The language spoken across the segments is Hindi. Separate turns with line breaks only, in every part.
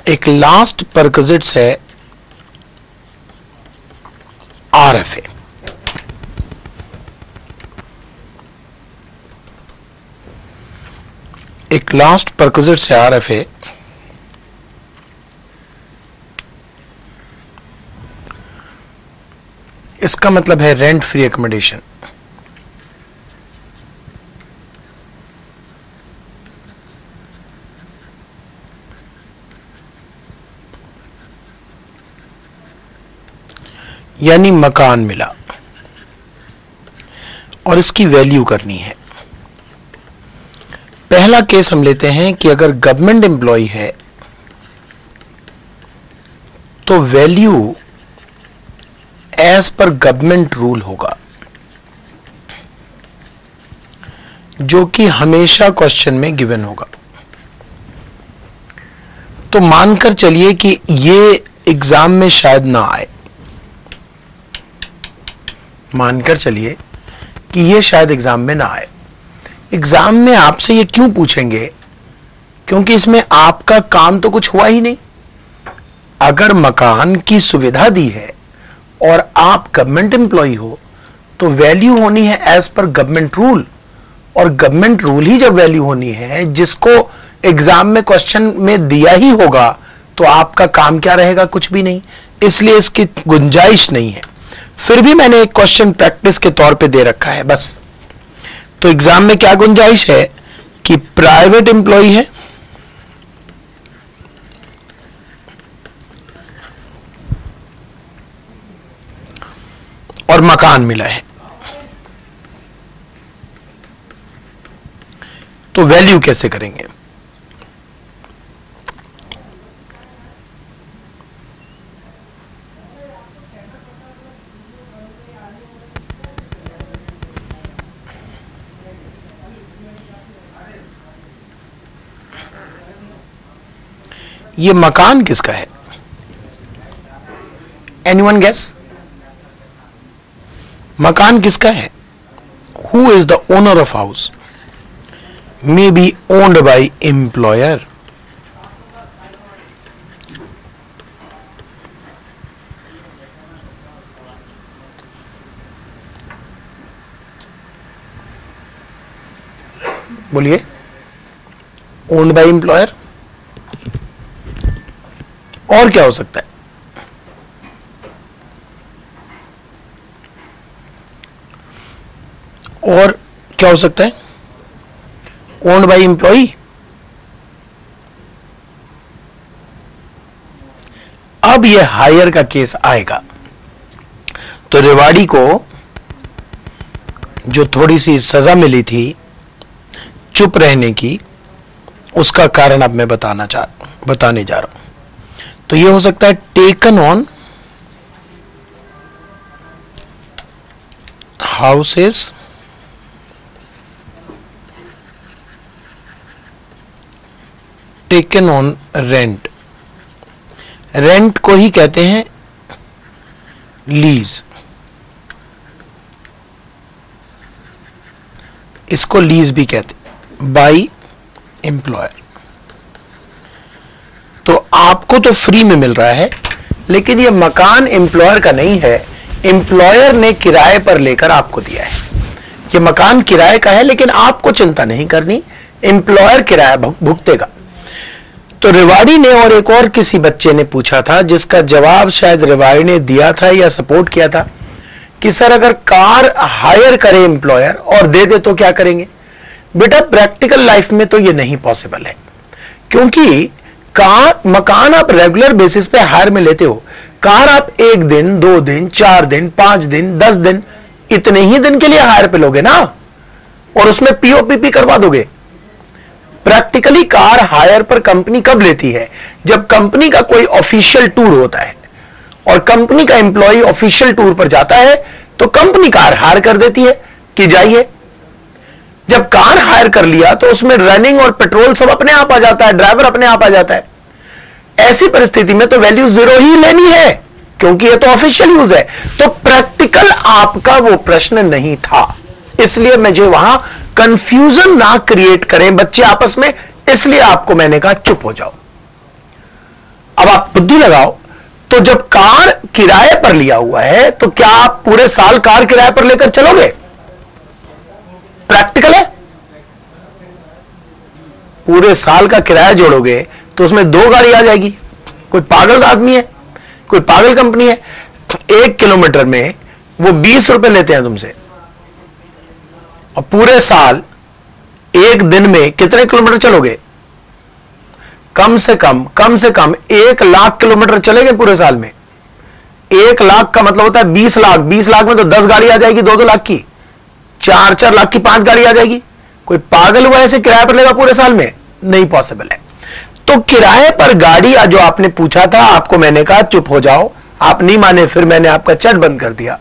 एक लास्ट परक्विजिट्स है RFA। एक लास्ट परक्विजिट्स है RFA। इसका मतलब है रेंट फ्री एकोमोडेशन। यानी मकान मिला और इसकी वैल्यू करनी है। पहला केस हम लेते हैं कि अगर गवर्नमेंट एम्प्लॉय है तो value as per government rule होगा, जो कि हमेशा क्वेश्चन में गिवन होगा। तो मानकर चलिए कि ये एग्जाम में शायद ना आए, मानकर चलिए कि ये शायद एग्जाम में ना आए। एग्जाम में आपसे ये क्यों पूछेंगे? क्योंकि इसमें आपका काम तो कुछ हुआ ही नहीं। अगर मकान की सुविधा दी है और आप गवर्नमेंट एम्प्लॉय हो तो वैल्यू होनी है एज पर गवर्नमेंट रूल, और गवर्नमेंट रूल ही जब वैल्यू होनी है, जिसको एग्जाम में क्वेश्चन में दिया ही होगा, तो आपका काम क्या रहेगा? कुछ भी नहीं। इसलिए इसकी गुंजाइश नहीं है। फिर भी मैंने एक क्वेश्चन प्रैक्टिस के तौर पे दे रखा है बस। तो एग्जाम में क्या गुंजाइश है कि प्राइवेट एम्प्लॉय है और मकान मिला है, तो वैल्यू कैसे करेंगे? ये मकान किसका है? Anyone guess? मकान किसका है? Who is the owner of house? May be owned by employer. बोलिए, ओन्ड बाय एम्प्लॉयर। और क्या हो सकता है? और क्या हो सकता है? Owned by employ. अब ये हायर का केस आएगा तो रेवाड़ी को जो थोड़ी सी सजा मिली थी चुप रहने की, उसका कारण अब मैं बताने जा रहा हूं। तो ये हो सकता है taken on houses taken on rent. Rent को ही कहते हैं लीज। इसको लीज भी कहते हैं बाय एम्प्लॉयर। तो आपको तो फ्री में मिल रहा है, लेकिन ये मकान एम्प्लॉयर का नहीं है, एम्प्लॉयर ने किराए पर लेकर आपको दिया है। ये मकान किराए का है, लेकिन आपको चिंता नहीं करनी, एम्प्लॉयर किराया भुगतेगा। तो रेवाड़ी ने और एक और किसी बच्चे ने पूछा था, जिसका जवाब शायद रेवाड़ी ने दिया था या सपोर्ट किया था कि सर अगर कार हायर करे एम्प्लॉयर और दे दे तो क्या करेंगे? बेटा प्रैक्टिकल लाइफ में तो ये नहीं पॉसिबल है, क्योंकि कार मकान आप रेगुलर बेसिस पे हायर में लेते हो। कार आप 1 दिन 2 दिन 4 दिन 5 दिन 10 दिन इतने ही दिन के लिए हायर पे लोगे ना, और उसमें पीओपीपी करवा दोगे। प्रैक्टिकली कार हायर पर कंपनी कब लेती है? जब कंपनी का कोई ऑफिशियल टूर होता है और कंपनी का एम्प्लॉय ऑफिशियल टूर पर जाता है तो कंपनी कार हायर कर देती है कि जाइए। जब कार हायर कर लिया तो उसमें रनिंग और पेट्रोल सब अपने आप आ जाता है, ड्राइवर अपने आप आ जाता है। ऐसी परिस्थिति में तो वैल्यू 0 ही लेनी है, क्योंकि ये तो ऑफिशियल यूज है। तो प्रैक्टिकल आपका वो प्रश्न नहीं था, इसलिए मुझे वहां कंफ्यूजन ना क्रिएट करें बच्चे आपस में, इसलिए आपको मैंने कहा चुप हो जाओ। अब आप बुद्धि लगाओ, तो जब कार किराए पर लिया हुआ है तो क्या आप पूरे साल कार किराए पर लेकर चलोगे? प्रैक्टिकल है? पूरे साल का किराया जोड़ोगे तो उसमें 2 गाड़ी आ जाएगी। कोई पागल आदमी है, कोई पागल कंपनी है? 1 किलोमीटर में वो 20 रुपए लेते हैं तुमसे, और पूरे साल एक दिन में कितने किलोमीटर चलोगे? कम से कम 1 लाख किलोमीटर चलेंगे पूरे साल में। 1 लाख का मतलब होता है 20 लाख। 20 लाख में तो 10 गाड़ी आ जाएगी 2-2 लाख की, 4-4 लाख की 5 गाड़ी आ जाएगी। कोई पागल हुआ ऐसे किराए पर लेगा पूरे साल में? नहीं पॉसिबल है। तो किराए पर गाड़ी जो आपने पूछा था, आपको मैंने कहा चुप हो जाओ, आप नहीं माने, फिर मैंने आपका चैट बंद कर दिया।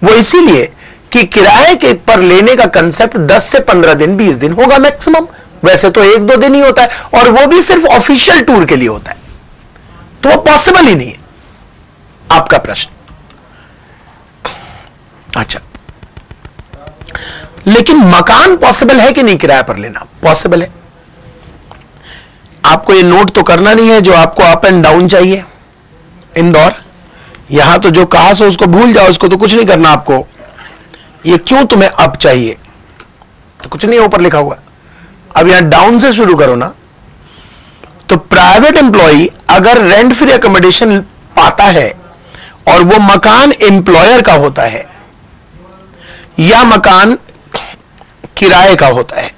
वो इसीलिए कि किराए के पर लेने का कंसेप्ट 10 से 15 दिन 20 दिन होगा मैक्सिमम। वैसे तो 1-2 दिन ही होता है, और वो भी सिर्फ ऑफिशियल टूर के लिए होता है, तो वो पॉसिबल ही नहीं है। आपका प्रश्न अच्छा, लेकिन मकान पॉसिबल है कि नहीं किराए पर लेना? पॉसिबल है। आपको ये नोट तो करना नहीं है, जो आपको अप एंड डाउन चाहिए इंदौर, यहां तो जो कहा सो उसको भूल जाओ, उसको तो कुछ नहीं करना आपको। ये क्यों तुम्हें अप चाहिए तो कुछ नहीं ऊपर लिखा हुआ। अब यहां डाउन से शुरू करो ना। तो प्राइवेट एम्प्लॉय अगर रेंट फ्री अकोमोडेशन पाता है और वो मकान एम्प्लॉयर का होता है या मकान किराए का होता है,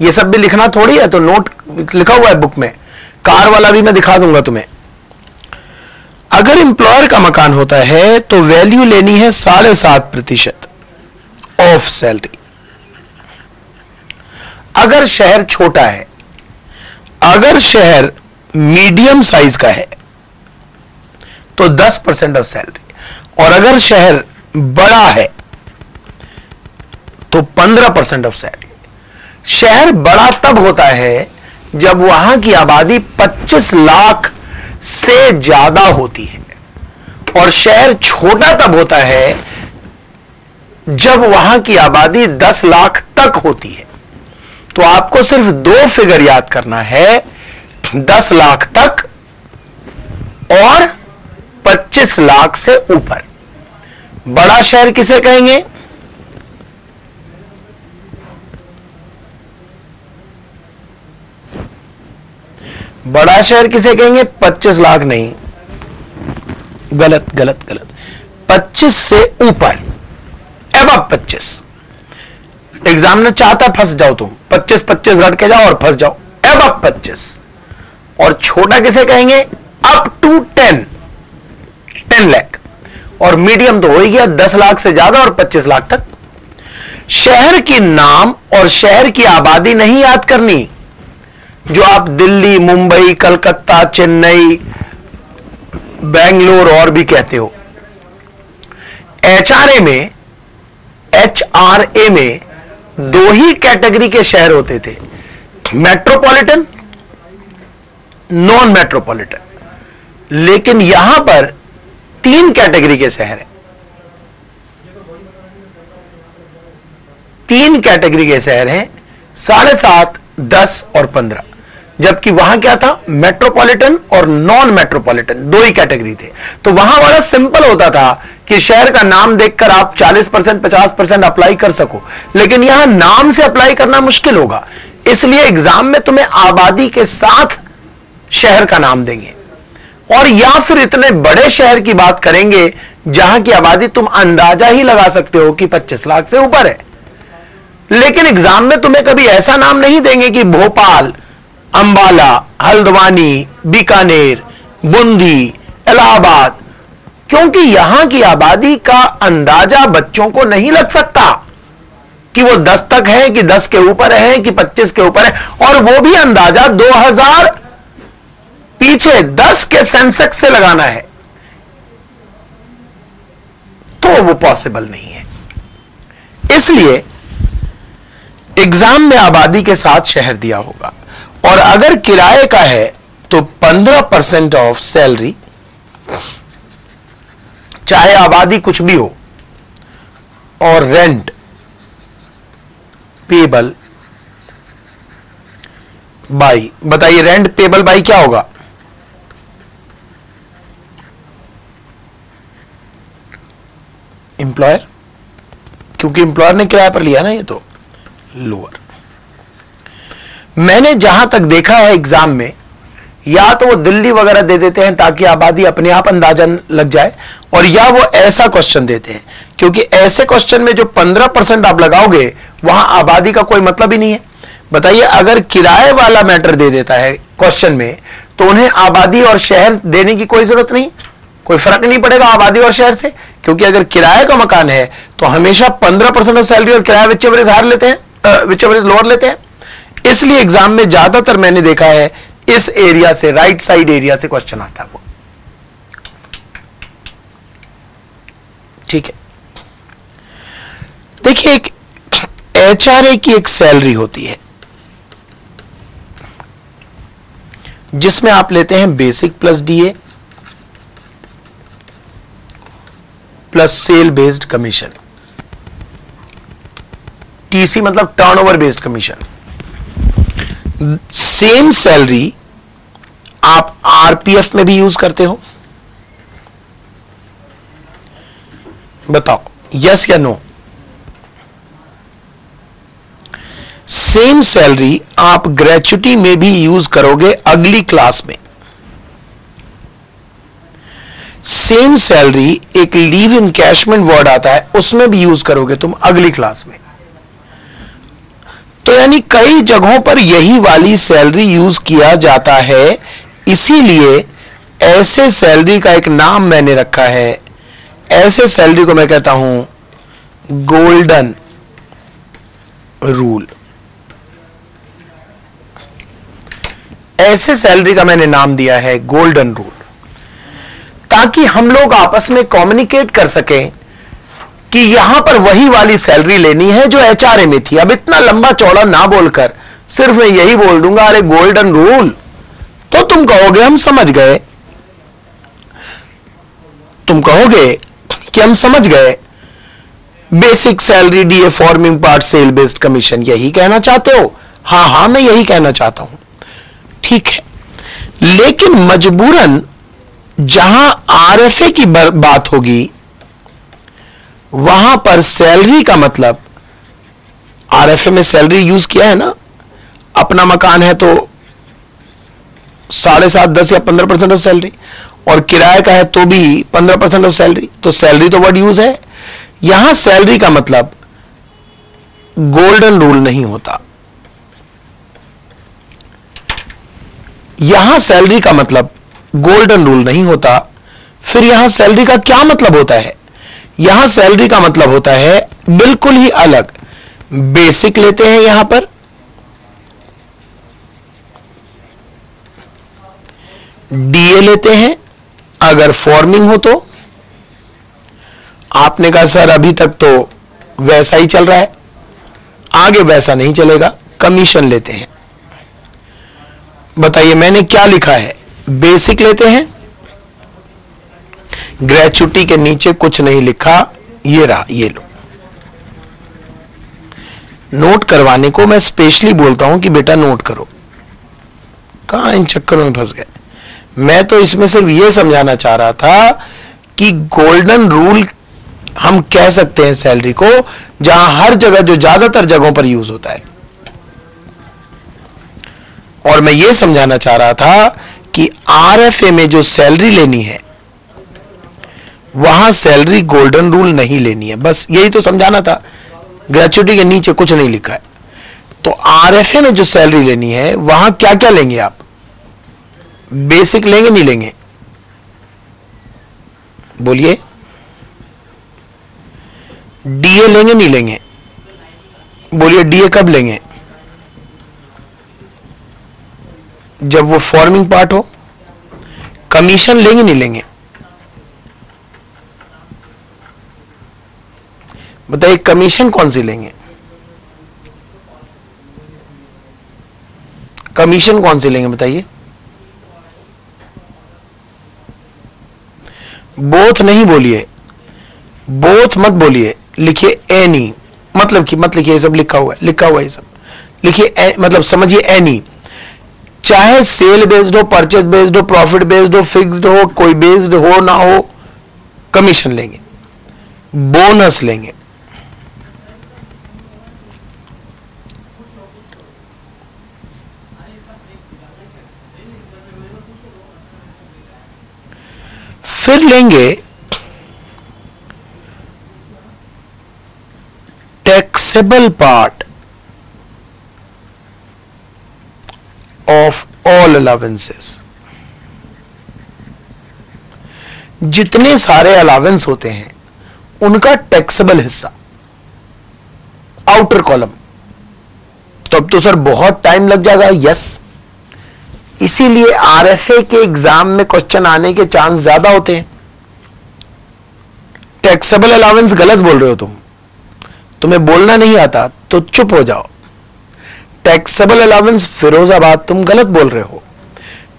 ये सब भी लिखना थोड़ी है, तो नोट लिखा हुआ है बुक में। कार वाला भी मैं दिखा दूंगा तुम्हें। अगर एम्प्लॉयर का मकान होता है तो वैल्यू लेनी है 7.5% ऑफ सैलरी। अगर शहर छोटा है, अगर शहर मीडियम साइज का है तो 10% ऑफ सैलरी, और अगर शहर बड़ा है तो 15% ऑफ सैलरी। शहर बड़ा तब होता है जब वहां की आबादी 25 लाख से ज्यादा होती है, और शहर छोटा तब होता है जब वहां की आबादी 10 लाख तक होती है। तो आपको सिर्फ 2 फिगर याद करना है, 10 लाख तक और 25 लाख से ऊपर। बड़ा शहर किसे कहेंगे? बड़ा शहर किसे कहेंगे? 25 लाख नहीं, गलत गलत गलत, 25 से ऊपर, एबव 25। एग्जामिनर चाहता फंस जाओ तुम, 25 रट के जाओ और फंस जाओ, एबव 25। और छोटा किसे कहेंगे? Up to 10 lakh. और मीडियम तो हो ही गया 10 लाख से ज्यादा और 25 लाख तक। शहर की नाम और शहर की आबादी नहीं याद करनी, जो आप दिल्ली, मुंबई, कलकत्ता, चेन्नई, बेंगलोर और भी कहते हो। एचआरए में 2 ही कैटेगरी के शहर होते थे, मेट्रोपॉलिटन, नॉन मेट्रोपॉलिटन। लेकिन यहां पर 3 कैटेगरी के शहर हैं। 3 कैटेगरी के शहर हैं, 7.5, 10 और 15। जबकि वहां क्या था? मेट्रोपॉलिटन और नॉन मेट्रोपॉलिटन, 2 ही कैटेगरी थे। तो वहां बड़ा सिंपल होता था कि शहर का नाम देखकर आप 40%, 50% अप्लाई कर सको। लेकिन यहां नाम से अप्लाई करना मुश्किल होगा, इसलिए एग्जाम में तुम्हें आबादी के साथ शहर का नाम देंगे, और या फिर इतने बड़े शहर की बात करेंगे जहां की आबादी तुम अंदाजा ही लगा सकते हो कि 25 लाख से ऊपर है। लेकिन एग्जाम में तुम्हें कभी ऐसा नाम नहीं देंगे कि भोपाल, अंबाला, हल्द्वानी, बीकानेर, बूंदी, इलाहाबाद, क्योंकि यहां की आबादी का अंदाजा बच्चों को नहीं लग सकता कि वो 10 तक है कि 10 के ऊपर है कि 25 के ऊपर है, और वो भी अंदाजा 2000 पीछे 10 के सेंसेक्स से लगाना है, तो वो पॉसिबल नहीं है। इसलिए एग्जाम में आबादी के साथ शहर दिया होगा, और अगर किराए का है तो 15% ऑफ सैलरी, चाहे आबादी कुछ भी हो, और रेंट पेबल बाई। बताइए रेंट पेबल बाई क्या होगा? एम्प्लॉयर, क्योंकि एम्प्लॉयर ने किराए पर लिया ना, ये तो लोअर। मैंने जहां तक देखा है एग्जाम में, या तो वो दिल्ली वगैरह दे देते हैं ताकि आबादी अपने आप अंदाजन लग जाए, और या वो ऐसा क्वेश्चन देते हैं, क्योंकि ऐसे क्वेश्चन में जो 15% आप लगाओगे वहां आबादी का कोई मतलब ही नहीं है। बताइए, अगर किराए वाला मैटर दे देता है क्वेश्चन में तो उन्हें आबादी और शहर देने की कोई जरूरत नहीं, कोई फर्क नहीं पड़ेगा आबादी और शहर से, क्योंकि अगर किराए का मकान है तो हमेशा 15% ऑफ सैलरी और किराया विच एवर इज हायर लेते हैं, विच एवर इज लोअर लेते हैं। इसलिए एग्जाम में ज्यादातर मैंने देखा है इस एरिया से, राइट साइड एरिया से क्वेश्चन आता है वो। ठीक है, देखिए एक एचआरए की एक सैलरी होती है जिसमें आप लेते हैं basic plus DA plus sale based commission, TC मतलब turnover based commission. Same salary आप आरपीएफ में भी यूज करते हो, बताओ यस या नो? सेम सैलरी आप ग्रेच्युटी में भी यूज करोगे अगली क्लास में। सेम सैलरी एक लीव इनकैशमेंट वर्ड आता है उसमें भी यूज करोगे तुम अगली क्लास में। तो यानी कई जगहों पर यही वाली सैलरी यूज किया जाता है, इसीलिए ऐसे सैलरी का एक नाम मैंने रखा है, ऐसे सैलरी को मैं कहता हूं गोल्डन रूल। ऐसे सैलरी का मैंने नाम दिया है गोल्डन रूल, ताकि हम लोग आपस में कम्युनिकेट कर सकें कि यहां पर वही वाली सैलरी लेनी है जो एचआरए में थी। अब इतना लंबा चौड़ा ना बोलकर सिर्फ मैं यही बोल दूंगा, अरे गोल्डन रूल, तो तुम कहोगे हम समझ गए, तुम कहोगे कि हम समझ गए, basic salary DA forming part sale based commission, यही कहना चाहते हो? हां हां, मैं यही कहना चाहता हूं। ठीक है, लेकिन मजबूरन जहां आरएफए की बात होगी वहां पर सैलरी का मतलब, आरएफए में सैलरी यूज किया है ना, अपना मकान है तो 7.5, 10 या 15% ऑफ सैलरी, और किराए का है तो भी 15% ऑफ सैलरी, तो सैलरी तो वर्ड यूज है। यहां सैलरी का मतलब गोल्डन रूल नहीं होता, यहां सैलरी का मतलब गोल्डन रूल नहीं होता। फिर यहां सैलरी का क्या मतलब होता है? यहां सैलरी का मतलब होता है बिल्कुल ही अलग। बेसिक लेते हैं यहां पर, डीए लेते हैं अगर फॉर्मिंग हो तो। आपने कहा सर अभी तक तो वैसा ही चल रहा है, आगे वैसा नहीं चलेगा, कमीशन लेते हैं। बताइए मैंने क्या लिखा है? बेसिक लेते हैं, ग्रेच्युटी के नीचे कुछ नहीं लिखा, ये रहा, ये लो। नोट करवाने को मैं स्पेशली बोलता हूं कि बेटा नोट करो, कहां इन चक्करों में फंस गए। मैं तो इसमें सिर्फ ये समझाना चाह रहा था कि गोल्डन रूल हम कह सकते हैं सैलरी को, जहां हर जगह, जो ज्यादातर जगहों पर यूज होता है। और मैं ये समझाना चाह रहा था कि आरएफए में जो सैलरी लेनी है वहां सैलरी गोल्डन रूल नहीं लेनी है, बस यही तो समझाना था। ग्रेच्युटी के नीचे कुछ नहीं लिखा है। तो आरएफए में जो सैलरी लेनी है वहां क्या क्या लेंगे आप? बेसिक लेंगे नहीं लेंगे? बोलिए, डीए लेंगे नहीं लेंगे? बोलिए डीए कब लेंगे? जब वो फॉर्मिंग पार्ट हो। कमीशन लेंगे नहीं लेंगे? बताइए कमीशन कौन सी लेंगे? कमीशन कौन सी लेंगे बताइए? बोथ नहीं बोलिए, बोथ मत बोलिए, लिखिए एनी, मतलब कि मत लिखिए, ये सब लिखा हुआ है, लिखा हुआ है ये सब लिखिए, मतलब समझिए एनी। चाहे सेल बेस्ड हो, परचेज बेस्ड हो, प्रॉफिट बेस्ड हो, फिक्स्ड हो, कोई बेस्ड हो ना हो, कमीशन लेंगे। बोनस लेंगे। फिर लेंगे taxable part of all allowances. जितने सारे अलावेंस होते हैं उनका टैक्सेबल हिस्सा, आउटर कॉलम। तो अब तो सर बहुत टाइम लग जाएगा। यस, इसीलिए आरएफए के एग्जाम में क्वेश्चन आने के चांस ज्यादा होते हैं। टैक्सेबल अलावेंस गलत बोल रहे हो तुम्हें बोलना नहीं आता तो चुप हो जाओ। टैक्सेबल अलावेंस फिरोजाबाद तुम गलत बोल रहे हो,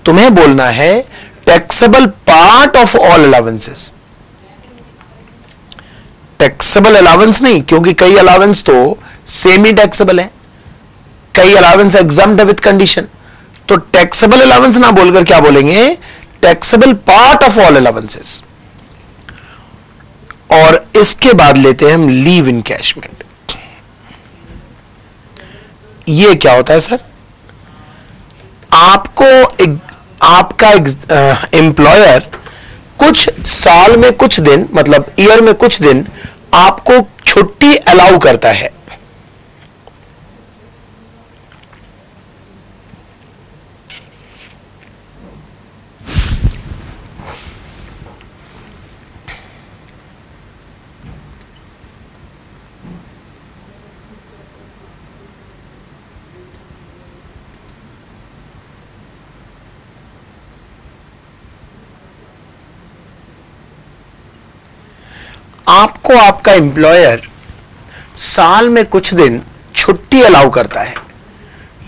तुम्हें बोलना है taxable part of all allowances. Taxable allowance नहीं, क्योंकि कई अलावेंस तो सेमी टैक्सेबल है, कई अलावेंस एग्जाम्प्ट विद कंडीशन। तो टैक्सेबल अलावेंस ना बोलकर क्या बोलेंगे, taxable part of all allowances. और इसके बाद लेते हैं हम लीव इनकैशमेंट। ये क्या होता है सर, आपका एम्प्लॉयर कुछ साल में कुछ दिन, मतलब ईयर में कुछ दिन आपको छुट्टी अलाउ करता है। आपको आपका एम्प्लॉयर साल में कुछ दिन छुट्टी अलाउ करता है।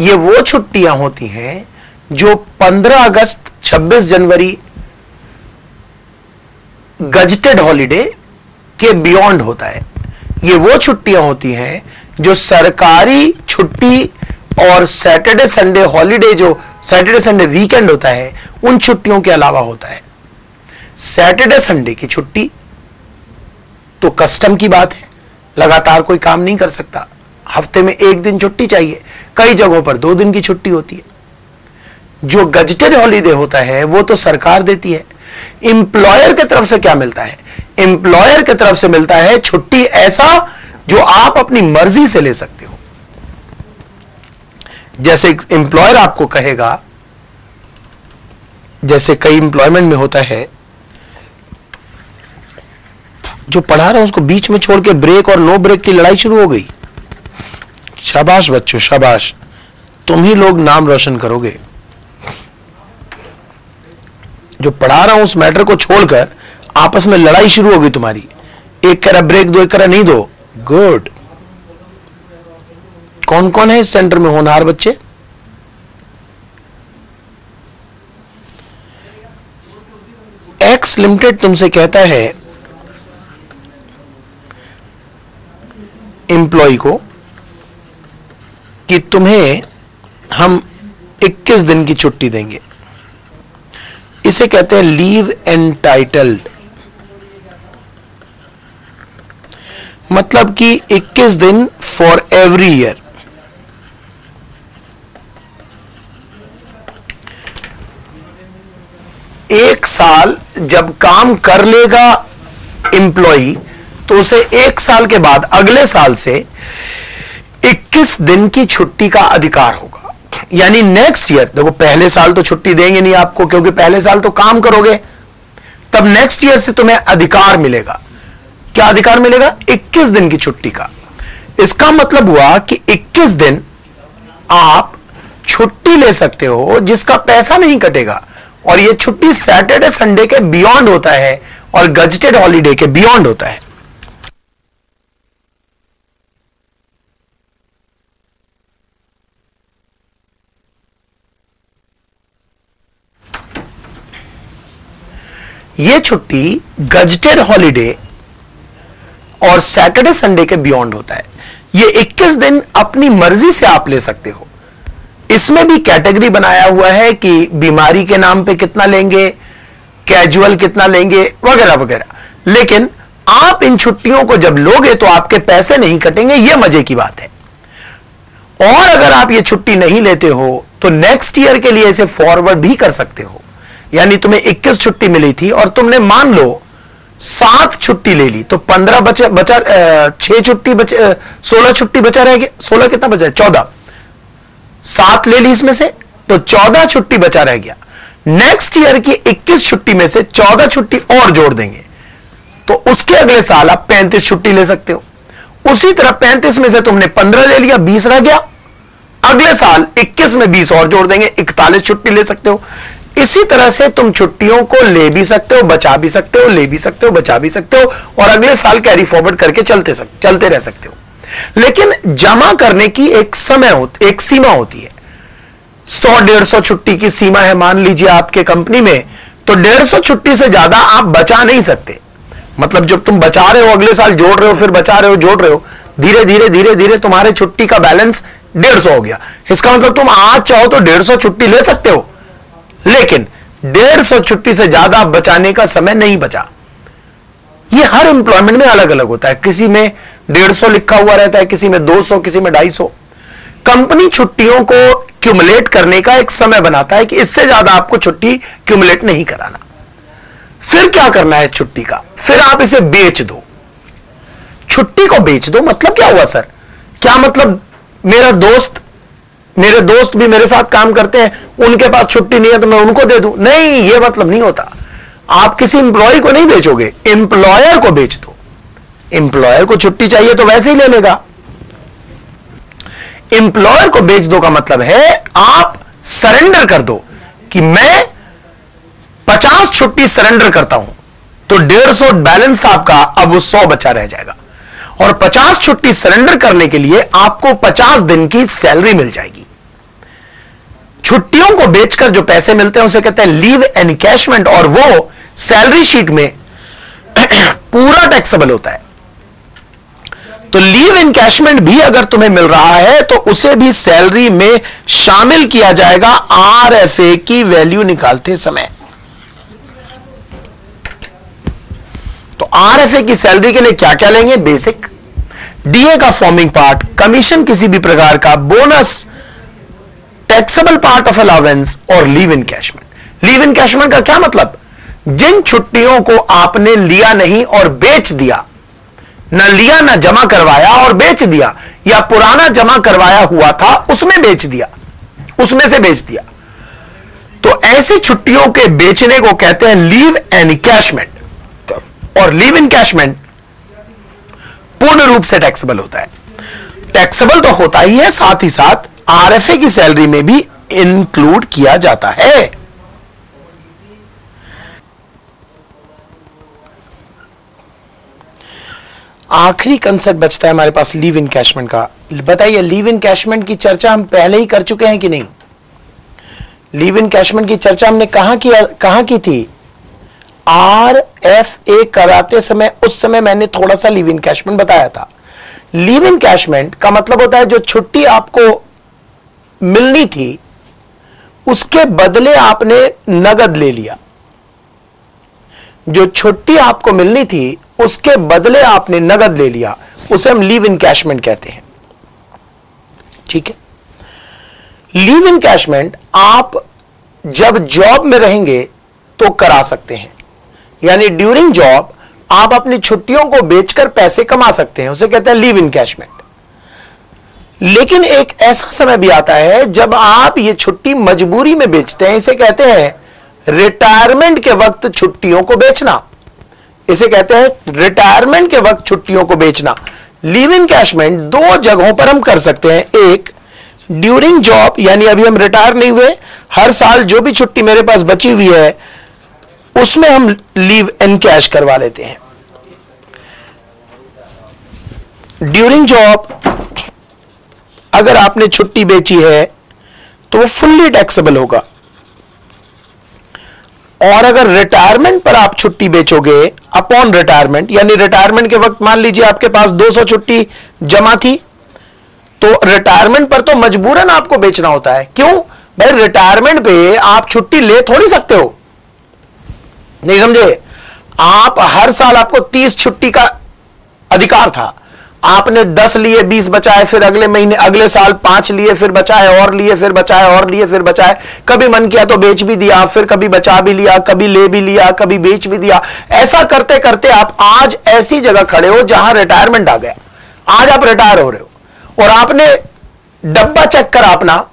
ये वो छुट्टियां होती हैं जो 15 अगस्त, 26 जनवरी गजटेड हॉलिडे के बियॉन्ड होता है। ये वो छुट्टियां होती हैं जो सरकारी छुट्टी और सैटरडे संडे हॉलिडे, जो सैटरडे संडे वीकेंड होता है, उन छुट्टियों के अलावा होता है। सैटरडे संडे की छुट्टी तो कस्टम की बात है, लगातार कोई काम नहीं कर सकता, हफ्ते में एक दिन छुट्टी चाहिए, कई जगहों पर 2 दिन की छुट्टी होती है। जो गजटेड हॉलिडे होता है वो तो सरकार देती है। एम्प्लॉयर की तरफ से क्या मिलता है, एम्प्लॉयर की तरफ से मिलता है छुट्टी ऐसा जो आप अपनी मर्जी से ले सकते हो। जैसे एम्प्लॉयर आपको कहेगा, जैसे कई एम्प्लॉयमेंट में होता है, जो पढ़ा रहा है उसको बीच में छोड़ के ब्रेक और नो ब्रेक की लड़ाई शुरू हो गई। शाबाश बच्चों, शाबाश, तुम ही लोग नाम रोशन करोगे। जो पढ़ा रहा हूं उस मैटर को छोड़कर आपस में लड़ाई शुरू होगी तुम्हारी, एक कह रहा ब्रेक दो, एक कह रहा नहीं दो। गुड। कौन कौन है इस सेंटर में होनहार बच्चे? एक्स लिमिटेड तुमसे कहता है एम्प्लॉय को कि तुम्हें हम 21 दिन की छुट्टी देंगे। इसे कहते हैं लीव एंटाइटल्ड। मतलब कि 21 दिन फॉर एवरी ईयर। एक साल जब काम कर लेगा एम्प्लॉय, तो उसे 1 साल के बाद अगले साल से 21 दिन की छुट्टी का अधिकार होगा। यानी नेक्स्ट ईयर, देखो पहले साल तो छुट्टी देंगे नहीं आपको, क्योंकि पहले साल तो काम करोगे, तब नेक्स्ट ईयर से तुम्हें अधिकार मिलेगा। क्या अधिकार मिलेगा? 21 दिन की छुट्टी का। इसका मतलब हुआ कि 21 दिन आप छुट्टी ले सकते हो जिसका पैसा नहीं कटेगा, और यह छुट्टी सैटरडे संडे के बियॉन्ड होता है और गजटेड हॉलिडे के बियॉन्ड होता है। यह छुट्टी गजटेड हॉलिडे और सैटरडे संडे के बियॉन्ड होता है। ये 21 दिन अपनी मर्जी से आप ले सकते हो। इसमें भी कैटेगरी बनाया हुआ है कि बीमारी के नाम पे कितना लेंगे, कैजुअल कितना लेंगे, वगैरह वगैरह। लेकिन आप इन छुट्टियों को जब लोगे तो आपके पैसे नहीं कटेंगे, यह मजे की बात है। और अगर आप ये छुट्टी नहीं लेते हो तो नेक्स्ट ईयर के लिए इसे फॉरवर्ड भी कर सकते हो। यानी तुम्हें 21 छुट्टी मिली थी और तुमने मान लो 7 छुट्टी ले ली, तो 15 बचा 6 छुट्टी 16 छुट्टी बचा रह गया। 16 कितना बचा? 14। 7 ले ली इसमें से, तो 14 छुट्टी बचा रह गया। नेक्स्ट ईयर की 21 छुट्टी में से 14 छुट्टी और जोड़ देंगे, तो उसके अगले साल आप 35 छुट्टी ले सकते हो। उसी तरह 35 में से तुमने 15 ले लिया, 20 रह गया। अगले साल 21 में 20 और जोड़ देंगे, 41 छुट्टी ले सकते हो। इसी तरह से तुम छुट्टियों को ले भी सकते हो, बचा भी सकते हो, ले भी सकते हो, बचा भी सकते हो, और अगले साल कैरी फॉरवर्ड करके चलते रह सकते हो। लेकिन जमा करने की एक सीमा होती है। 100-150 छुट्टी की सीमा है मान लीजिए आपके कंपनी में, तो 150 छुट्टी से ज्यादा आप बचा नहीं सकते। मतलब जब तुम बचा रहे हो, अगले साल जोड़ रहे हो, फिर बचा रहे हो, जोड़ रहे हो, धीरे धीरे धीरे धीरे तुम्हारे छुट्टी का बैलेंस 150 हो गया। इसका मतलब तुम आज चाहो तो 150 छुट्टी ले सकते हो, लेकिन 150 छुट्टी से ज्यादा बचाने का समय नहीं बचा। यह हर एम्प्लॉयमेंट में अलग अलग होता है। किसी में 150 लिखा हुआ रहता है, किसी में 200, किसी में 250। कंपनी छुट्टियों को क्यूमुलेट करने का एक समय बनाता है कि इससे ज्यादा आपको छुट्टी क्यूमुलेट नहीं कराना। फिर क्या करना है छुट्टी का? फिर आप इसे बेच दो, छुट्टी को बेच दो। मतलब क्या हुआ सर? क्या मतलब मेरे दोस्त भी मेरे साथ काम करते हैं, उनके पास छुट्टी नहीं है तो मैं उनको दे दूं? नहीं, यह मतलब नहीं होता। आप किसी एम्प्लॉय को नहीं बेचोगे, एम्प्लॉयर को बेच दो। एम्प्लॉयर को छुट्टी चाहिए तो वैसे ही ले लेगा। एम्प्लॉयर को बेच दो का मतलब है आप सरेंडर कर दो कि मैं 50 छुट्टी सरेंडर करता हूं, तो 150 बैलेंस था आपका, अब वो 100 बचा रह जाएगा। और 50 छुट्टी सरेंडर करने के लिए आपको 50 दिन की सैलरी मिल जाएगी। छुट्टियों को बेचकर जो पैसे मिलते हैं उसे कहते हैं लीव एनकैशमेंट, और वो सैलरी शीट में पूरा टैक्सेबल होता है। तो लीव एनकैशमेंट भी अगर तुम्हें मिल रहा है तो उसे भी सैलरी में शामिल किया जाएगा आरएफए की वैल्यू निकालते समय। तो आरएफए की सैलरी के लिए क्या क्या लेंगे? बेसिक, डीए का फॉर्मिंग पार्ट, कमीशन किसी भी प्रकार का, bonus, taxable part of allowance और लीव एनकैशमेंट। लीव एनकैशमेंट का क्या मतलब? जिन छुट्टियों को आपने लिया नहीं और बेच दिया, न लिया न जमा करवाया और बेच दिया, या पुराना जमा करवाया हुआ था उसमें बेच दिया, उसमें से बेच दिया, तो ऐसी छुट्टियों के बेचने को कहते हैं लीव एनकैशमेंट। और लीव एनकैशमेंट पूर्ण रूप से टैक्सेबल होता है। टैक्सेबल तो होता ही है, साथ ही साथ आरएफए की सैलरी में भी इंक्लूड किया जाता है। आखिरी कंसेप्ट बचता है हमारे पास लीव एनकैशमेंट का। बताइए, लीव एनकैशमेंट की चर्चा हम पहले ही कर चुके हैं कि नहीं? लीव एनकैशमेंट की चर्चा हमने कहां की थी? आरएफए कराते समय, उस समय मैंने थोड़ा सा लीव एनकैशमेंट बताया था। लीव एनकैशमेंट का मतलब होता है जो छुट्टी आपको मिलनी थी उसके बदले आपने नगद ले लिया। जो छुट्टी आपको मिलनी थी उसके बदले आपने नगद ले लिया, उसे हम लीव एनकैशमेंट कहते हैं। ठीक है। लीव एनकैशमेंट आप जब जॉब में रहेंगे तो करा सकते हैं, यानी ड्यूरिंग जॉब आप अपनी छुट्टियों को बेचकर पैसे कमा सकते हैं, उसे कहते हैं लीव एनकैशमेंट। लेकिन एक ऐसा समय भी आता है जब आप ये छुट्टी मजबूरी में बेचते हैं, इसे कहते हैं रिटायरमेंट के वक्त छुट्टियों को बेचना। इसे कहते हैं रिटायरमेंट के वक्त छुट्टियों को बेचना। लीव एनकैशमेंट 2 जगहों पर हम कर सकते हैं। एक, ड्यूरिंग जॉब, यानी अभी हम रिटायर नहीं हुए, हर साल जो भी छुट्टी मेरे पास बची हुई है उसमें हम लीव एनकैश करवा लेते हैं। ड्यूरिंग जॉब अगर आपने छुट्टी बेची है तो वो फुल्ली टैक्सेबल होगा, और अगर रिटायरमेंट पर आप छुट्टी बेचोगे, अपॉन रिटायरमेंट, यानी रिटायरमेंट के वक्त मान लीजिए आपके पास 200 छुट्टी जमा थी, तो रिटायरमेंट पर तो मजबूरन आपको बेचना होता है। क्यों भाई? रिटायरमेंट पे आप छुट्टी ले थोड़ी सकते हो, नहीं समझे? आप हर साल आपको 30 छुट्टी का अधिकार था, आपने 10 लिए, 20 बचाए, फिर अगले महीने अगले साल 5 लिए, फिर बचाए और लिए, फिर बचाए और लिए, फिर बचाए, कभी मन किया तो बेच भी दिया, फिर कभी बचा भी लिया, कभी ले भी लिया, कभी बेच भी दिया। ऐसा करते करते आप आज ऐसी जगह खड़े हो जहां रिटायरमेंट आ गया, आज आप रिटायर हो रहे हो और आपने डब्बा चेक करा, अपना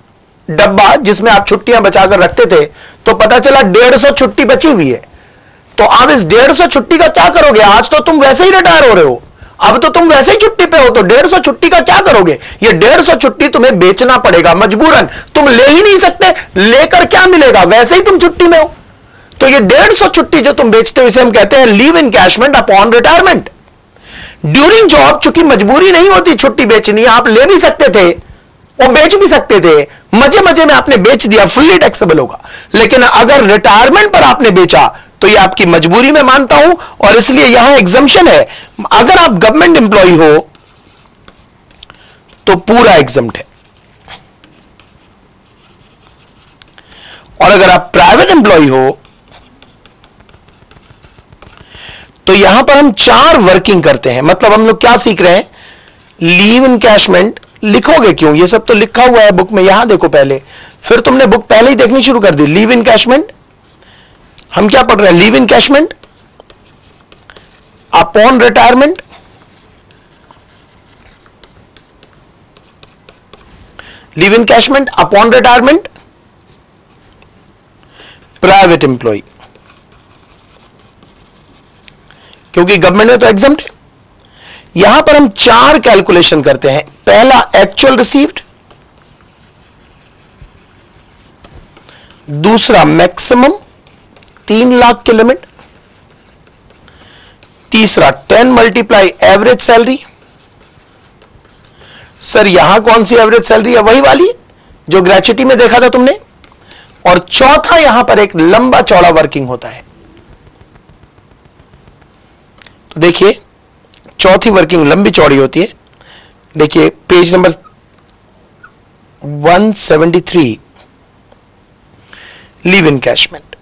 डब्बा जिसमें आप छुट्टियां बचाकर रखते थे, तो पता चला 150 छुट्टी बची हुई है। तो आप इस 150 छुट्टी का क्या करोगे? आज तो तुम वैसे ही रिटायर हो रहे हो, अब तो तुम वैसे ही छुट्टी पे हो, तो 150 छुट्टी का क्या करोगे? ये 150 छुट्टी तुम्हें बेचना पड़ेगा मजबूरन, तुम ले ही नहीं सकते, लेकर क्या मिलेगा, वैसे ही तुम छुट्टी में हो। तो ये 150 छुट्टी जो तुम बेचते हो, इसे हम कहते हैं leave encashment upon retirement. During job चूंकि मजबूरी नहीं होती छुट्टी बेचनी, आप ले भी सकते थे और बेच भी सकते थे, मजे मजे में आपने बेच दिया, फुल्ली टैक्सेबल होगा। लेकिन अगर रिटायरमेंट पर आपने बेचा तो ये आपकी मजबूरी में मानता हूं, और इसलिए यहां एग्जम्पशन है। अगर आप गवर्नमेंट एम्प्लॉय हो तो पूरा एग्जम्प्ट है, और अगर आप प्राइवेट एम्प्लॉय हो तो यहां पर हम 4 वर्किंग करते हैं। मतलब हम लोग क्या सीख रहे हैं? लीव इनकैशमेंट लिखोगे क्यों? ये सब तो लिखा हुआ है बुक में, यहां देखो पहले, फिर तुमने बुक पहले ही देखनी शुरू कर दी। लीव इनकैशमेंट हम क्या पढ़ रहे हैं? Leave encashment upon retirement, leave encashment upon retirement, private employ, क्योंकि गवर्नमेंट में तो एग्जम्प्ट है। यहां पर हम 4 कैलकुलेशन करते हैं। पहला एक्चुअल रिसीव्ड, दूसरा मैक्सिमम 3 लाख की लिमिट, तीसरा 10 मल्टीप्लाई एवरेज सैलरी। सर यहां कौन सी एवरेज सैलरी है? वही वाली जो ग्रेच्युटी में देखा था तुमने। और चौथा यहां पर एक लंबा चौड़ा वर्किंग होता है। तो देखिए चौथी वर्किंग लंबी चौड़ी होती है। देखिए पेज नंबर 173, लीव इनकैशमेंट।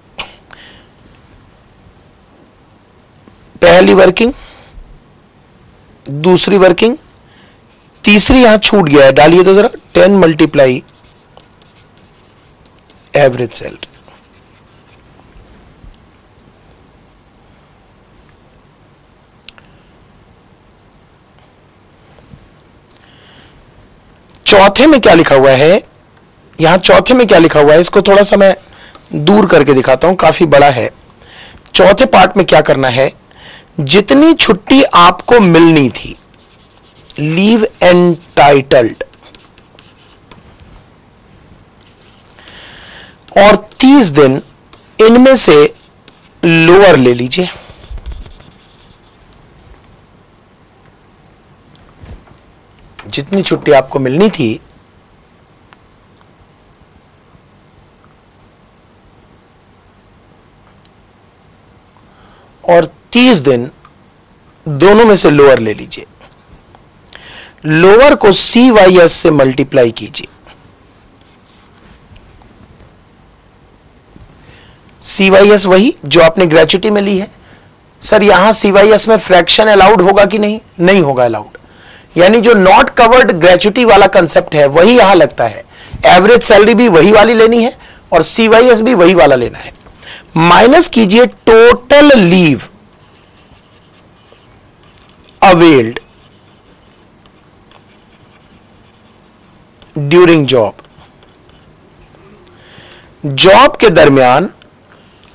पहली वर्किंग, दूसरी वर्किंग, तीसरी यहां छूट गया है, डालिए तो जरा। 10 मल्टीप्लाई एवरेज सैलरी। चौथे में क्या लिखा हुआ है? यहां चौथे में क्या लिखा हुआ है, इसको थोड़ा सा मैं दूर करके दिखाता हूं, काफी बड़ा है। चौथे पार्ट में क्या करना है? जितनी छुट्टी आपको मिलनी थी, लीव एंटाइटल्ड, और 30 दिन इनमें से लोअर ले लीजिए। जितनी छुट्टी आपको मिलनी थी और 30 दिन दोनों में से लोअर ले लीजिए। लोअर को CYS से मल्टीप्लाई कीजिए। CYS वही जो आपने ग्रेच्युटी में ली है। सर यहां CYS में फ्रैक्शन अलाउड होगा कि नहीं? नहीं होगा अलाउड। यानी जो नॉट कवर्ड ग्रेच्युटी वाला कंसेप्ट है वही यहां लगता है। एवरेज सैलरी भी वही वाली लेनी है और CYS भी वही वाला लेना है। माइनस कीजिए total leave availed during job. Job के दरमियान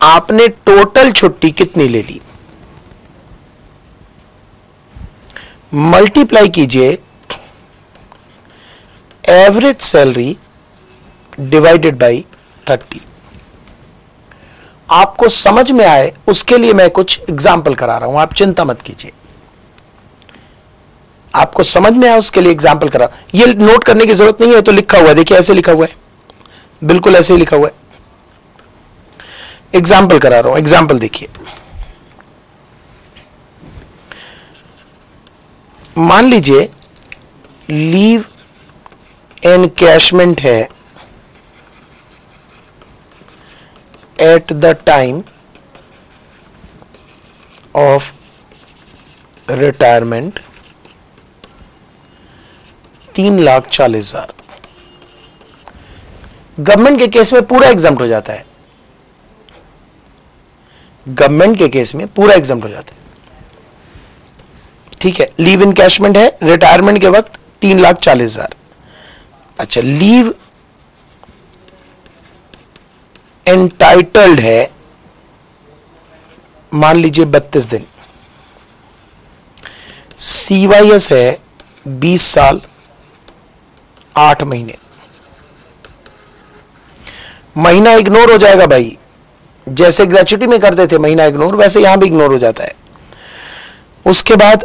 आपने टोटल छुट्टी कितनी ले ली, मल्टीप्लाई कीजिए एवरेज सैलरी डिवाइडेड बाय 30। आपको समझ में आए उसके लिए मैं कुछ एग्जाम्पल करा रहा हूं, आप चिंता मत कीजिए। आपको समझ में आए उसके लिए एग्जाम्पल करा। ये नोट करने की जरूरत नहीं है, तो लिखा हुआ है, देखिए ऐसे लिखा हुआ है, बिल्कुल ऐसे ही लिखा हुआ है। एग्जाम्पल करा रहा हूं, एग्जाम्पल देखिए। मान लीजिए लीव एनकैशमेंट है at the time of retirement 3,40,000। Government के केस में पूरा एग्जाम्प्ट हो जाता है, गवर्नमेंट के केस में पूरा एग्जाम्प्ट हो जाता है। ठीक है, लीव इनकैशमेंट है रिटायरमेंट के वक्त 3,40,000। अच्छा, लीव एंटाइटल्ड है मान लीजिए 32 दिन, CYS है 20 साल 8 महीने। महीना इग्नोर हो जाएगा भाई, जैसे ग्रेचुटी में करते थे महीना इग्नोर, वैसे यहां भी इग्नोर हो जाता है। उसके बाद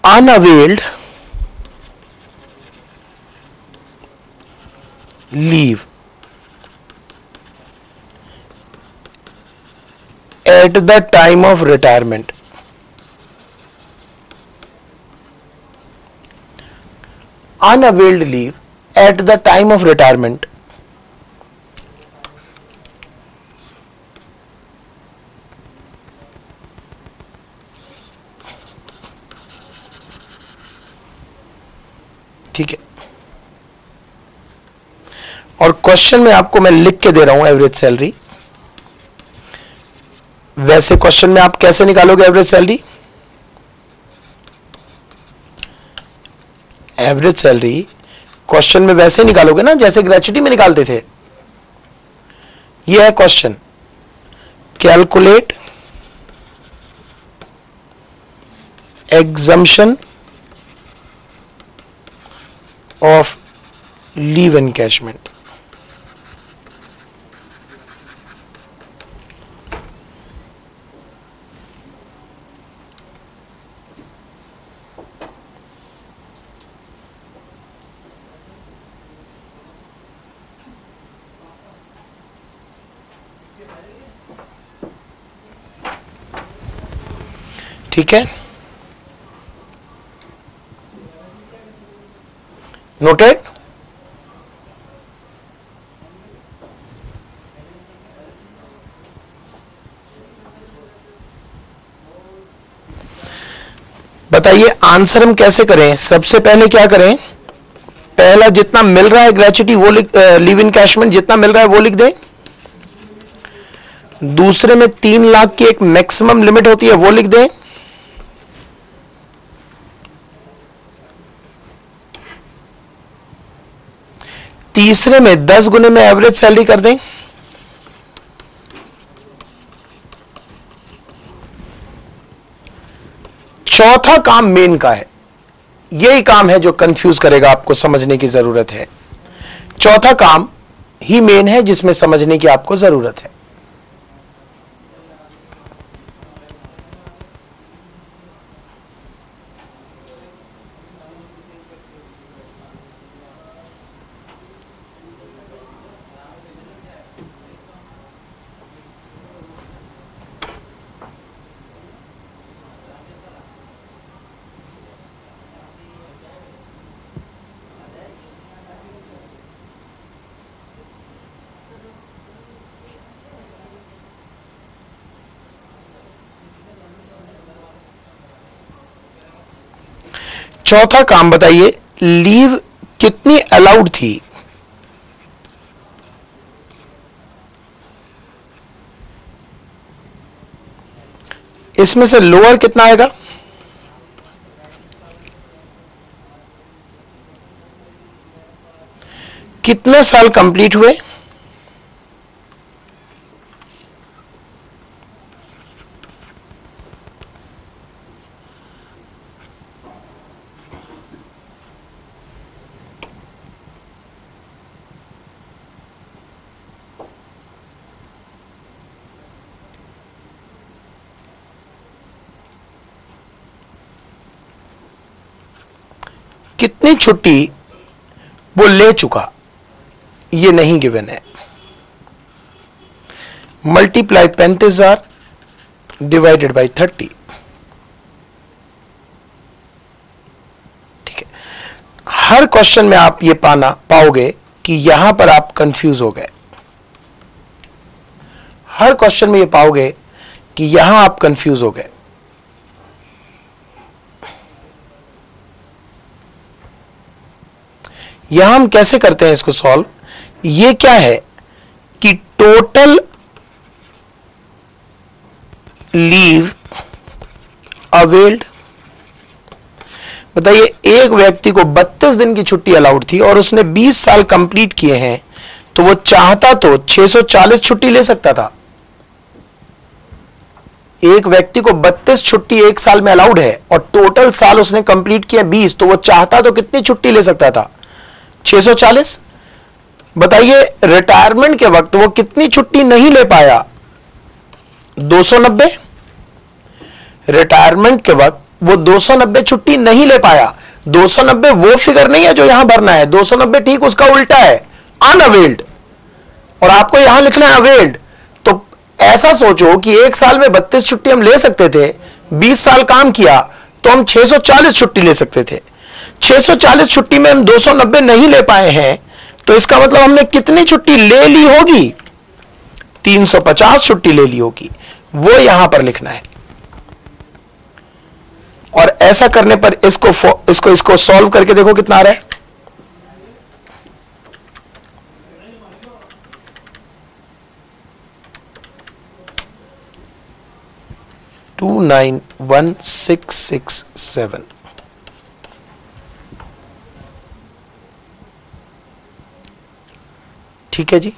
unavailed leave at the time of retirement, unavailed leave at the time of retirement ठीक है। और क्वेश्चन में आपको मैं लिख के दे रहा हूं एवरेज सैलरी। वैसे क्वेश्चन में आप कैसे निकालोगे average salary? Average salary question में वैसे निकालोगे ना जैसे ग्रेचुटी में निकालते थे। यह है question, calculate exemption of leave encashment. ठीक है, नोटेड। बताइए आंसर हम कैसे करें? सबसे पहले क्या करें, पहला जितना मिल रहा है ग्रेचुटी वो लिख, लीव इनकैशमेंट जितना मिल रहा है वो लिख दें। दूसरे में 3 लाख की एक मैक्सिमम लिमिट होती है वो लिख दें। तीसरे में 10 गुने में एवरेज सैलरी कर दें। चौथा काम मेन का है, यही काम है जो कंफ्यूज करेगा, आपको समझने की जरूरत है। चौथा काम ही मेन है जिसमें समझने की आपको जरूरत है। चौथा काम बताइए, लीव कितनी अलाउड थी? इसमें से लोअर कितना आएगा? कितने साल कंप्लीट हुए? कितनी छुट्टी वो ले चुका, ये नहीं गिवन है। Multiply 35,000 divided by 30। ठीक है, हर क्वेश्चन में आप ये पाओगे कि यहां पर आप कंफ्यूज हो गए। हर क्वेश्चन में ये पाओगे कि यहां आप कंफ्यूज हो गए। यहां हम कैसे करते हैं इसको सॉल्व? ये क्या है कि टोटल लीव अवेल्ड, बताइए एक व्यक्ति को 32 दिन की छुट्टी अलाउड थी और उसने 20 साल कंप्लीट किए हैं, तो वो चाहता तो 640 छुट्टी ले सकता था। एक व्यक्ति को 32 छुट्टी एक साल में अलाउड है और टोटल साल उसने कंप्लीट किए 20, तो वो चाहता तो कितनी छुट्टी ले सकता था? 640। बताइए रिटायरमेंट के वक्त वो कितनी छुट्टी नहीं ले पाया? 290। रिटायरमेंट के वक्त वो 290 छुट्टी नहीं ले पाया। 290 वो फिगर नहीं है जो यहां भरना है, 290 ठीक उसका उल्टा है, अनअवेल्ड, और आपको यहां लिखना है अवेल्ड। तो ऐसा सोचो कि एक साल में 32 छुट्टी हम ले सकते थे, 20 साल काम किया तो हम 640 छुट्टी ले सकते थे। 640 छुट्टी में हम 290 नहीं ले पाए हैं, तो इसका मतलब हमने कितनी छुट्टी ले ली होगी? 350 छुट्टी ले ली होगी, वो यहां पर लिखना है। और ऐसा करने पर इसको सॉल्व करके देखो कितना आ रहा है। टू 91667। ठीक है जी।